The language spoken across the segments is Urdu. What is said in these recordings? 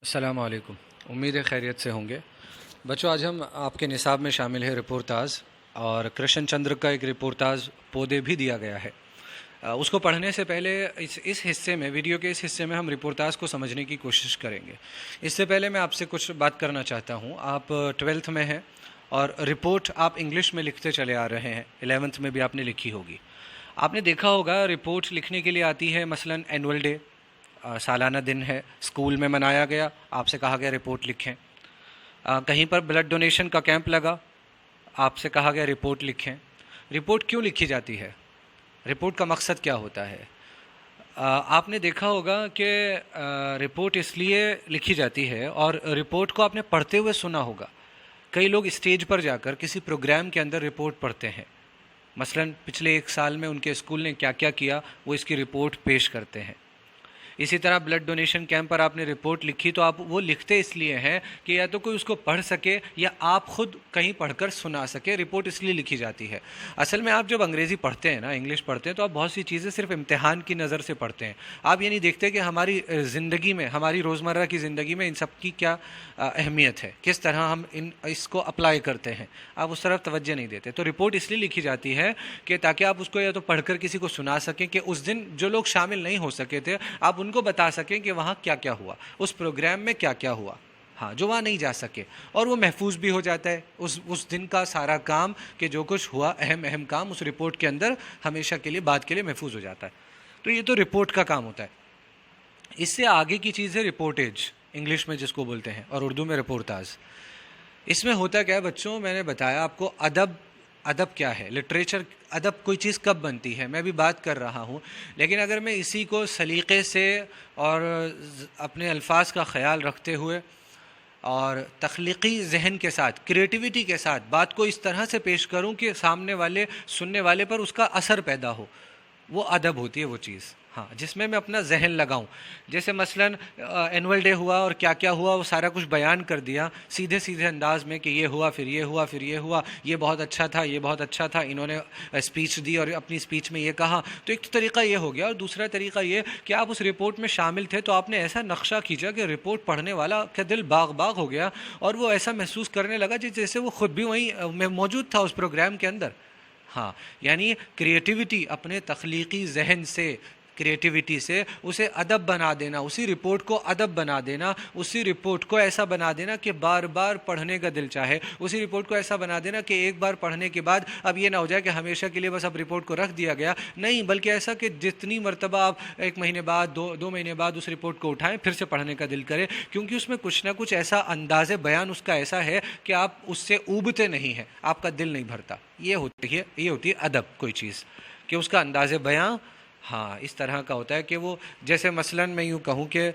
السلام علیکم۔ امید ہے خیریت سے ہوں گے بچوں۔ آج ہم آپ کے نصاب میں شامل ہے رپورتاز، اور کرشن چندر کا ایک رپورتاز پودے بھی دیا گیا ہے۔ اس کو پڑھنے سے پہلے اس حصے میں، ویڈیو کے اس حصے میں ہم رپورتاز کو سمجھنے کی کوشش کریں گے۔ اس سے پہلے میں آپ سے کچھ بات کرنا چاہتا ہوں۔ آپ 12th میں ہیں اور رپورٹ آپ انگلش میں لکھتے چلے آ رہے ہیں، 11th میں بھی آپ نے لکھی ہوگی۔ آپ نے دیکھا ہوگا رپورٹ لکھنے کے لیے آتی ہے مثلاً اینول ڈے، سالانہ دن ہے، اسکول میں منایا گیا، آپ سے کہا گیا رپورٹ لکھیں۔ کہیں پر بلڈ ڈونیشن کا کیمپ لگا، آپ سے کہا گیا رپورٹ لکھیں۔ رپورٹ کیوں لکھی جاتی ہے؟ رپورٹ کا مقصد کیا ہوتا ہے؟ آپ نے دیکھا ہوگا کہ رپورٹ اس لیے لکھی جاتی ہے، اور رپورٹ کو آپ نے پڑھتے ہوئے سنا ہوگا۔ کئی لوگ اسٹیج پر جا کر کسی پروگرام کے اندر رپورٹ پڑھتے ہیں، مثلاً پچھلے ایک سال میں ان کے اسکول نے کیا کیا کیا، وہ اس کی رپورٹ پیش کرتے ہیں۔ اسی طرح بلڈ ڈونیشن کیمپ پر آپ نے رپورٹ لکھی تو آپ وہ لکھتے اس لیے ہیں کہ یا تو کوئی اس کو پڑھ سکے یا آپ خود کہیں پڑھ کر سنا سکے۔ رپورٹ اس لیے لکھی جاتی ہے۔ اصل میں آپ جب انگریزی پڑھتے ہیں نا، انگلش پڑھتے ہیں، تو آپ بہت سی چیزیں صرف امتحان کی نظر سے پڑھتے ہیں۔ آپ یہ نہیں دیکھتے کہ ہماری زندگی میں، ہماری روزمرہ کی زندگی میں ان سب کی کیا اہمیت ہے، کس طرح ہم اس کو اپلائی کرتے ہیں۔ آپ اس طرف توجہ نہیں دیتے۔ تو رپورٹ اس لیے لکھی جاتی ہے کہ تاکہ آپ اس کو یا تو پڑھ کر کسی کو سنا سکیں کہ اس دن جو لوگ شامل نہیں ہو سکے تھے، آپ ان کو بتا سکیں کہ وہاں کیا کیا ہوا، اس پروگرام میں کیا کیا ہوا، ہاں، جو وہاں نہیں جا سکے۔ اور وہ محفوظ بھی ہو جاتا ہے اس دن کا سارا کام، کہ جو کچھ ہوا اہم کام اس رپورٹ کے اندر ہمیشہ کے لیے، بعد کے لیے محفوظ ہو جاتا ہے۔ تو یہ تو رپورٹ کا کام ہوتا ہے۔ اس سے آگے کی چیز ہے رپورٹیج، انگلش میں جس کو بولتے ہیں، اور اردو میں رپورتاز۔ اس میں ہوتا کیا ہے بچوں؟ میں نے بتایا آپ کو ادب کیا ہے، لٹریچر، ادب کوئی چیز کب بنتی ہے، میں بھی بات کر رہا ہوں، لیکن اگر میں اسی کو سلیقے سے اور اپنے الفاظ کا خیال رکھتے ہوئے اور تخلیقی ذہن کے ساتھ، کریٹیوٹی کے ساتھ بات کو اس طرح سے پیش کروں کہ سامنے والے، سننے والے پر اس کا اثر پیدا ہو، وہ ادب ہوتی ہے وہ چیز، ہاں، جس میں اپنا ذہن لگاؤں۔ جیسے مثلاً اینول ڈے ہوا اور کیا کیا ہوا، وہ سارا کچھ بیان کر دیا سیدھے انداز میں کہ یہ ہوا، پھر یہ ہوا، پھر یہ ہوا، یہ بہت اچھا تھا، یہ بہت اچھا تھا، انہوں نے اسپیچ دی اور اپنی اسپیچ میں یہ کہا۔ تو ایک طریقہ یہ ہو گیا، اور دوسرا طریقہ یہ کہ آپ اس رپورٹ میں شامل تھے تو آپ نے ایسا نقشہ کھینچا کہ رپورٹ پڑھنے والا کا دل باغ باغ ہو گیا، اور وہ ایسا محسوس کرنے لگا جیسے وہ خود بھی وہیں موجود تھا اس پروگرام کے اندر۔ ہاں، یعنی کریٹیوٹی، اپنے تخلیقی ذہن سے، کریٹیوٹی سے اسے ادب بنا دینا، اسی رپورٹ کو ادب بنا دینا، اسی رپورٹ کو ایسا بنا دینا کہ بار بار پڑھنے کا دل چاہے، اسی رپورٹ کو ایسا بنا دینا کہ ایک بار پڑھنے کے بعد اب یہ نہ ہو جائے کہ ہمیشہ کے لیے بس اب رپورٹ کو رکھ دیا گیا، نہیں، بلکہ ایسا کہ جتنی مرتبہ آپ ایک مہینے بعد، دو مہینے بعد اس رپورٹ کو اٹھائیں، پھر سے پڑھنے کا دل کرے، کیونکہ اس میں کچھ نہ کچھ ایسا انداز بیان اس کا ایسا ہے کہ آپ اس سے اوبتے نہیں ہیں، آپ کا دل نہیں بھرتا۔ یہ ہوتی ہے ادب، کوئی چیز کہ اس کا انداز بیان، ہاں، اس طرح کا ہوتا ہے کہ وہ، جیسے مثلاً میں یوں کہوں کہ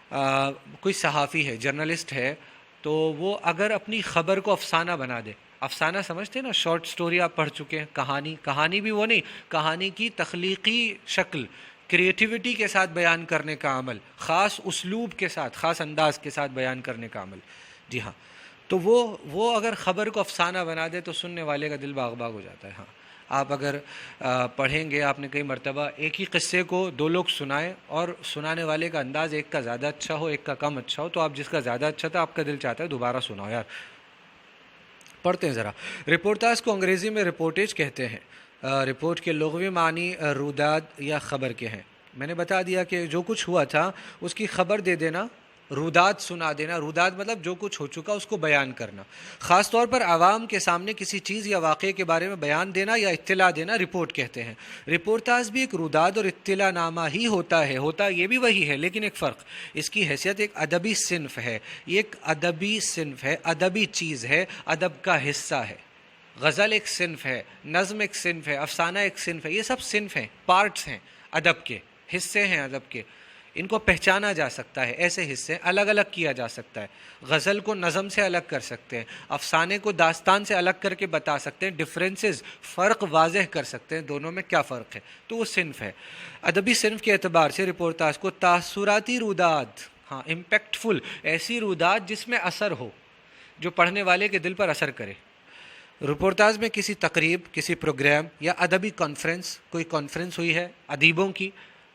کوئی صحافی ہے، جرنلسٹ ہے، تو وہ اگر اپنی خبر کو افسانہ بنا دے، افسانہ سمجھتے نا، شارٹ سٹوری آپ پڑھ چکے ہیں، کہانی بھی وہ نہیں، کہانی کی تخلیقی شکل، کریٹیوٹی کے ساتھ بیان کرنے کا عمل، خاص اسلوب کے ساتھ، خاص انداز کے ساتھ بیان کرنے کا عمل، جی ہاں، تو وہ اگر خبر کو افسانہ بنا دے تو سننے والے کا دل باغ باغ ہو جاتا ہے۔ ہاں، آپ اگر پڑھیں گے، آپ نے کئی مرتبہ ایک ہی قصے کو دو لوگ سنائیں، اور سنانے والے کا انداز ایک کا زیادہ اچھا ہو، ایک کا کم اچھا ہو، تو آپ جس کا زیادہ اچھا تھا، آپ کا دل چاہتا ہے دوبارہ سناؤ یار۔ پڑھتے ہیں ذرا۔ رپورتاز کو انگریزی میں رپورٹیج کہتے ہیں۔ رپورٹ کے لغوی معنی روداد یا خبر کے ہیں۔ میں نے بتا دیا کہ جو کچھ ہوا تھا اس کی خبر دے دینا، روداد سنا دینا۔ روداد مطلب جو کچھ ہو چکا اس کو بیان کرنا، خاص طور پر عوام کے سامنے کسی چیز یا واقعے کے بارے میں بیان دینا یا اطلاع دینا رپورٹ کہتے ہیں۔ رپورتاز بھی ایک روداد اور اطلاع نامہ ہی ہوتا ہے، یہ بھی وہی ہے، لیکن ایک فرق، اس کی حیثیت ایک ادبی صنف ہے، یہ ایک ادبی صنف ہے، ادبی چیز ہے، ادب کا حصہ ہے۔ غزل ایک صنف ہے، نظم ایک صنف ہے، افسانہ ایک صنف ہے، یہ سب صنف ہیں، پارٹس ہیں ادب کے، حصے ہیں ادب کے۔ ان کو پہچانا جا سکتا ہے، ایسے حصے الگ الگ کیا جا سکتا ہے۔ غزل کو نظم سے الگ کر سکتے ہیں، افسانے کو داستان سے الگ کر کے بتا سکتے ہیں، ڈفرینسز، فرق واضح کر سکتے ہیں دونوں میں کیا فرق ہے، تو وہ صنف ہے۔ ادبی صنف کے اعتبار سے رپورتاج کو تاثراتی روداد، ہاں، امپیکٹفل، ایسی روداد جس میں اثر ہو، جو پڑھنے والے کے دل پر اثر کرے۔ رپورتاز میں کسی تقریب، کسی پروگرام یا ادبی کانفرنس، کوئی کانفرنس ہوئی ہے ادیبوں کی،